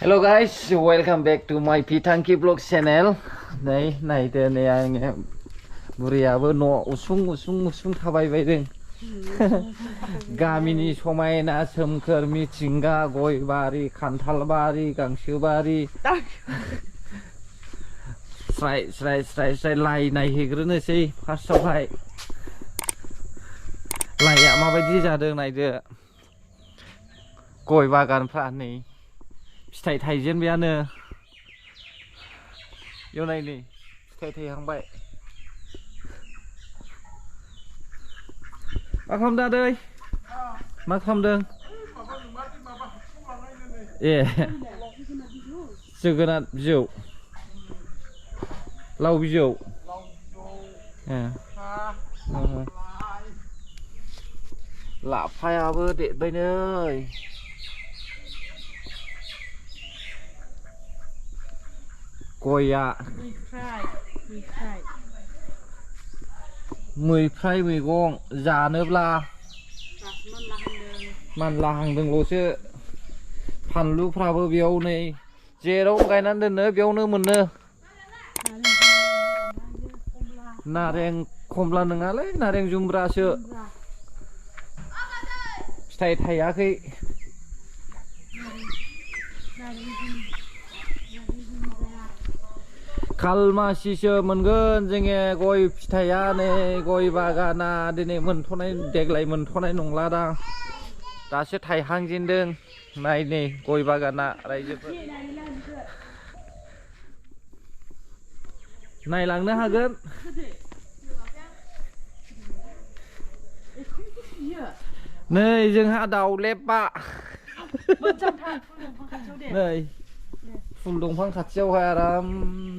Hello guys, welcome back to my Pitangki Vlog channel. Này, này từ này anh em बुरैयाबो न' उसुं उसुं उसुं थाबायबायदों. गामिनि समायना सोमखोर मिथिंगा गय बारि खान्थाल बारि गांसो बारि स्राय स्राय स्राय स्राय लाइ नायहैग्रोनोसै फार्स्टआवहाय लाइआ माबायदि जादों नायदो गय बागानफ्रा नै फिथाइ थाइजेनबायानो बेयाव नाय नै फिथाइ थाइहांबाय मा खालामदों आदै मा खालामदों ए जोगोनार बिजौ लाव बिजौ ए लाफायाबो देरबाय नै गया मैफ्राय मैगं जानोब्ला मानलाहांदोंल'सो फानलुफ्राबो बेयाव नै जेराव गायनानै दोनो बेयावनो मोनो नारें खमला नङालै नारें जुमब्रासो फिथाइ थायाखै खालमासिसो मोनगोन जोङो गय फिथाइया नै गय बागाना दिनै मोनथ'नाय देग्लाय मोनथ'नाय नंला दां दासो थाइहांजेनदों नाय नै गय बागाना रायजोफोर नायलांनो हागोन नै जोंहा दाउलेबा नै फुल दंफां खाथियावहाय आराम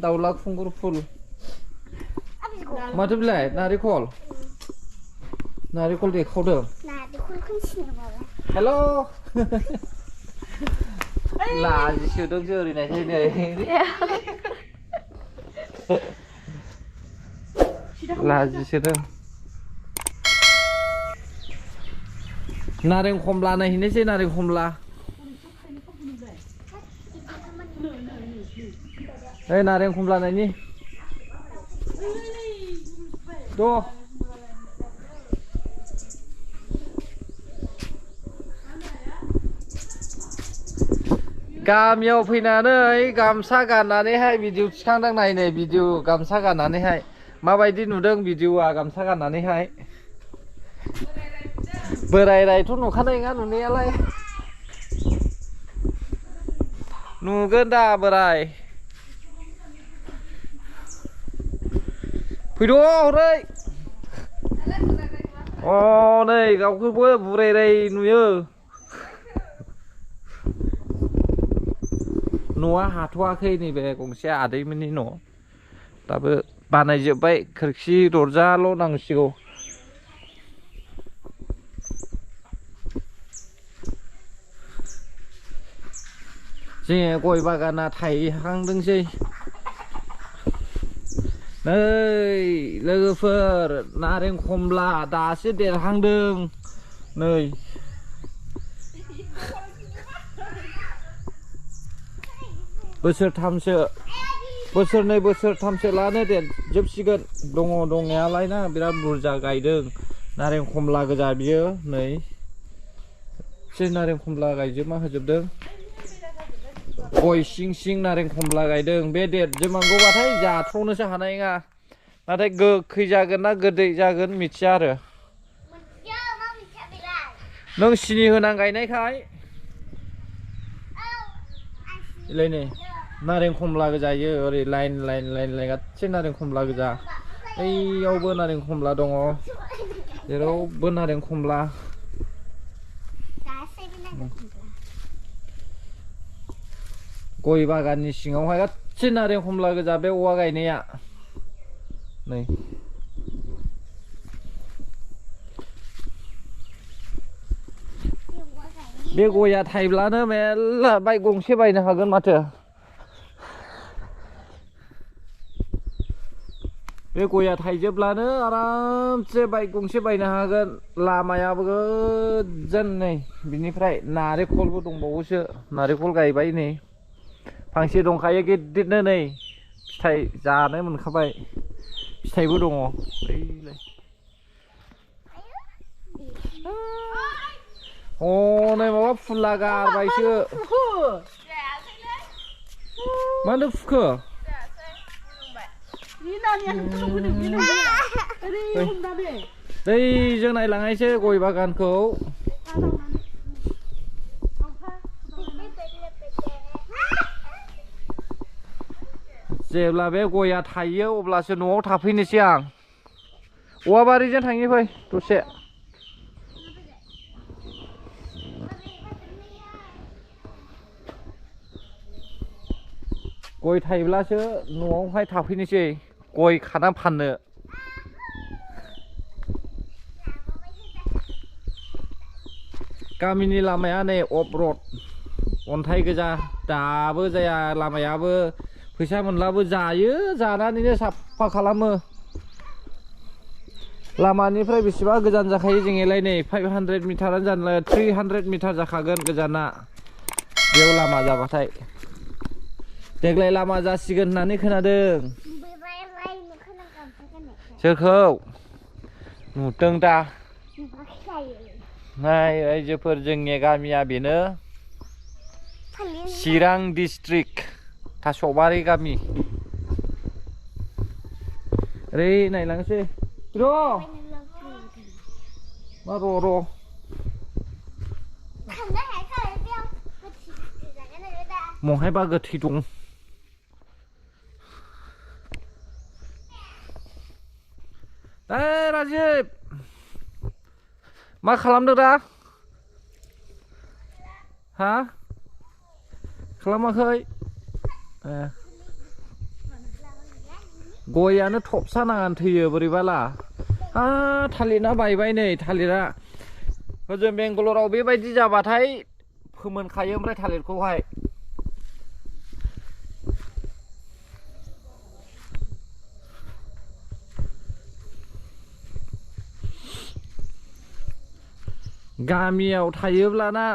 दाउला खुंगुर फुल माथो बिलाय नारेंखल नारेंखल देखावदों हेल' लाजिसोदोंसो ओरैनायसै नै लाजिसोदों नारें खमला नायहैनोसै नारें खमला ओइ नारें खमला नायनि द' गामियाव फैनानै गामसा गाननानैहाय भिडिअ थिखांदों नायनो भिडिअ गामसा गाननानैहाय माबायदि नुदों भिडिअआ गामसा गाननानैहाय बोरायरायथ' नुखानाय नङा नुनायालाय नुगोन दा बोराय फैद' हरै अ नै गावखौबो बुरायराय नुयो न'आ हाथ'वाखै नैबे गंसे आदैमोननि न' दाबो बानायजोब्बाय खोरखि दरजाल' नांसिगौ जोङो गय बागाना थाइहांदोंसै नै लोगोफोर नारें खमला दासो देरहांदों नै बोसोरथामसो बोसोरनै बोसोरथामसो लानो देरजोबसिगोन दङ दंनायालाय ना बिराद बुरजा गायदों नारें खमला गोजा बियो नै एसे नारें खमला गायजोबना होजोबदों गय सिं सिं नारें खमला गायदों बे देरजोबनांगौबाथाय जाथ्र'नोसो हानाय नङा नाथाय गोखै जागोन ना गोदै जागोन मिथिया आरो नों सिनि होनां गायनायखाय इलायनै नारें खमला गोजायो ओरै लाइन लाइन लाइन लाइन गासै नारें खमला गोजा ओइयावबो नारें खमला दङ जेरावबो नारें खमला गय बागाननि सिङावहाय गासै नारें खमला गोजा बे औवा गायनाया नै बे गया थाइब्लानो मेरला बाइक गंसे बायनो हागोन माथो बे गया थाइजोबब्लानो आरामसे बाइक गंसे बायनो हागोन लामायाबो गोजान नै बिनिफ्राय नारेंखलबो दंबावोसो नारेंखल गायबाय नै फांसे दंखायो गिदिरनो नै फिथाइ जानो मोनखाबाय फिथाइबो दङ ओइलाय हनै माबा फुला गारबायसो मा होनदों फुखो दै जों नायलांनायसो गय बागानखौ जेब्ला बे गया थायो अब्लासो न'आव थाफैनोसै आं औवा बारिजों थांनि फै दसे गय थायोब्लासो न'आवहाय थाफैनोसै गय खाना फाननो गामिनि लामाया नै अफ रड अन्थाइ गोजा दाबो जाया लामायाबो फैसा मोनलाबो जायो जानानैनो साफा खालामो लामानिफ्राय बेसेबा गोजान जाखायो जोंलाय नै 500 मिटारानो जानो 300 मिटार जाखागोन गोजाना बेयाव लामा जाबाथाय देग्लाय लामा जासिगोन होननानै खोनादों सोरखौ नुदों दा नाय रायजोफोर जोंनि गामिया बेनो चिरां डिस्ट्रिक्ट थास'बारि गामि ओरै नायलांसै र' मा र' महायबा गोथै दं राजिब मा खालामदों दा हा खालामाखै गयानो थबसा नांनानै थैयो बोरैबाला हा थालिरना बायबाय नै थालिरा हजों बेंगालराव बेबायदि जाबाथाय फोमोनखायो ओमफ्राय थालिरखौहाय गामियाव थायोब्लाना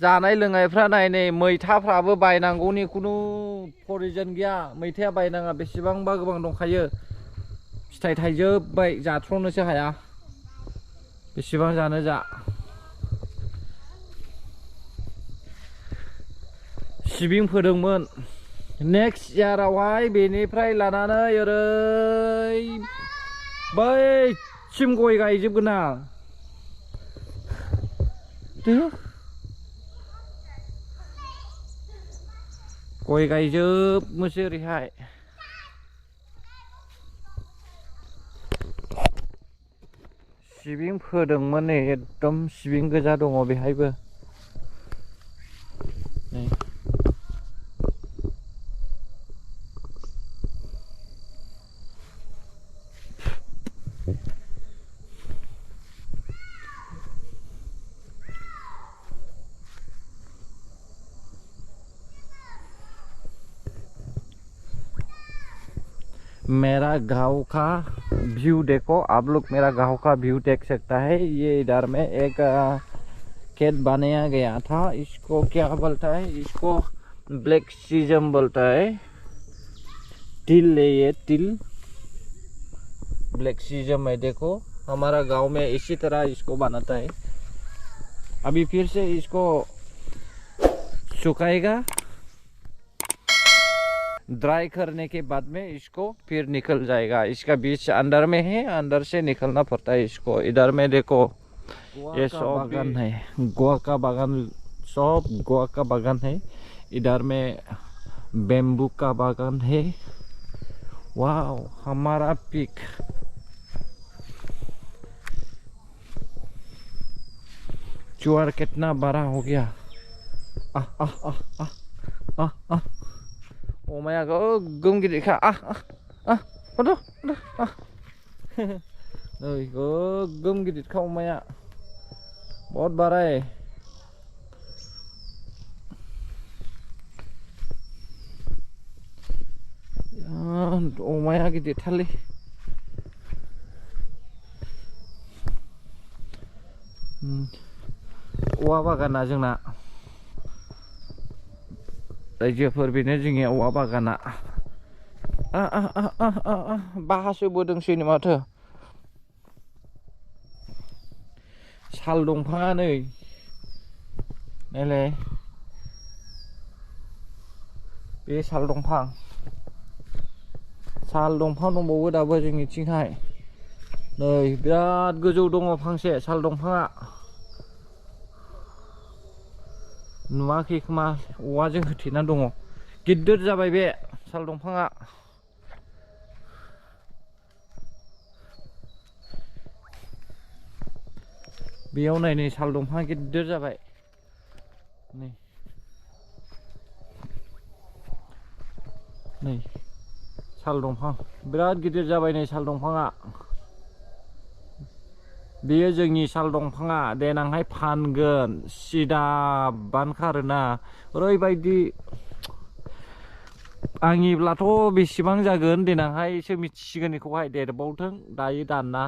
जानाय लोंनायफ्रा नायनै मैथाफ्राबो बायनांगौनि खुनु प्रयजन गैया मैथाया बायनाङा बेसेबांबा गोबां दंखायो फिथाइ थाइजोबबाय जाथ्र'नोसो हाया बेसेबां जानो जा सिबिं फोदोंमोन नेक्स्ट इयारावहाय बेनिफ्राय लानानै ओरै बैसिम गय गायजोबगोन आं गय गायजोबनोसै ओरैहाय सिबिं फोदोंमोन नै एकदम सिबिं गोजा दङ बेहायबो नै मेरा गांव का व्यू देखो आप लोग मेरा गांव का व्यू देख सकता है ये इधर में एक खेत बनाया गया था इसको क्या बोलता है इसको ब्लैक सीजम बोलता है तिल है ये तिल ब्लैक सीजम है देखो हमारा गांव में इसी तरह इसको बनाता है अभी फिर से इसको सुखाएगा ड्राई करने के बाद में इसको फिर निकल जाएगा इसका बीज अंदर में है अंदर से निकलना पड़ता है इसको इधर में देखो ये सब बागान है गोवा का बागान सब गोवा का बागान है इधर में बेम्बू का बागान है वाओ हमारा पीक ज्वार कितना बड़ा हो गया अमाया गोगोम गिदिरखा नै गोगोम गिदिरखा अमाया बहुत बड़ा है अमाया गिदिरथारलै औवा बागाना जोंना रायजोफोर बेनो जोंनि औवा बागाना बाहासो बोदोंसैनो माथो साल दंफाङा नै नायलाय बे साल दंफां दंबावो दाबो जोंनिथिंहाय नै बिराद गोजौ दङ फांसे साल दंफाङा नुवाखै खोमा औवाजों होथेना दङ गिदिर जाबाय बे साल दंफाङा बेयाव नायनै साल दंफाङा गिदिर जाबाय नै साल दंफां बिराद गिदिर जाबाय नै साल दंफाङा बेयो जोंनि साल दंफाङा देनांहाय फानगोन सिदाबानोखा आरोना ओरैबायदि आंनिब्लाथ' बेसेबां जागोन देनांहायसो मिथिसिगोन बेखौहाय देरबावथों दायो दाना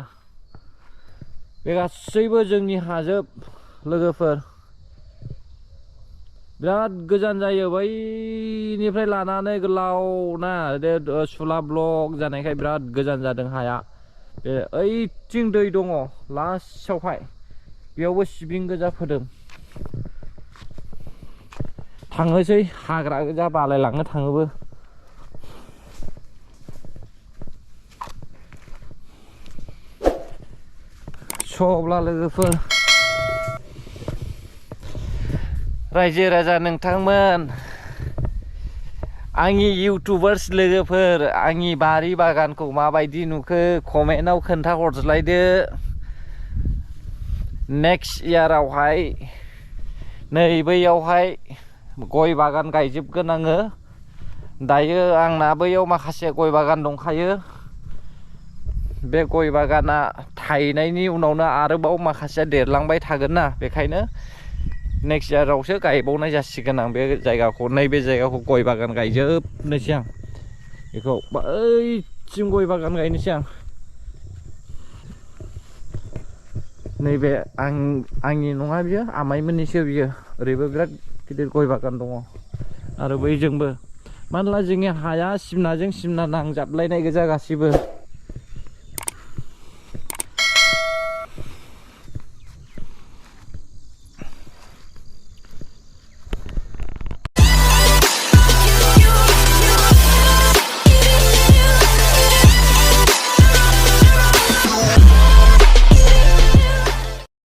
बे गासैबो जोंनि हाजोब लोगोफोर बिराद गोजान जायो बैनिफ्राय लानानै गोलाव ना सुला ब्लक जानायखाय बिराद गोजान जादों हाया बे ओइथिं दै दङ लास्टआवहाय बेयावबो सिबिं गोजा फोदों थांनोसै हाग्रा गोजा बालायलांनो थाङोबो अब्ला लोगोफोर रायजो राजा नोंथांमोन आंनि इउटुबार्स लोगोफोर आंनि बारि बागानखौ माबायदि नुखो कमेन्टआव खोन्था हरज्लायदो नेक्स्ट इयारावहाय नै बैयावहाय गय बागान गायजोबगोन आङो दायो आंना बैयाव माखासे गय बागान दंखायो बे गय बागाना थायनायनि उनावनो आरोबाव माखासे देरलांबाय थागोन ना बेखायनो नेक्स्ट इयारावसो गायबावनाय जासिगोन आं बे जायगाखौ नैबे जायगाखौ गय बागान गायजोबनोसै आं बेखौ ओइथिं गय बागान गायनोसै आं नैबे आंनि नङा बियो आमाइमोननिसो बियो ओरैबो बिराद गिदिर गय बागान दङ आरो बैजोंबो मानोना जोंनि हाया सिमनाजों सिमना नांजाबलायनाय गोजा गासिबो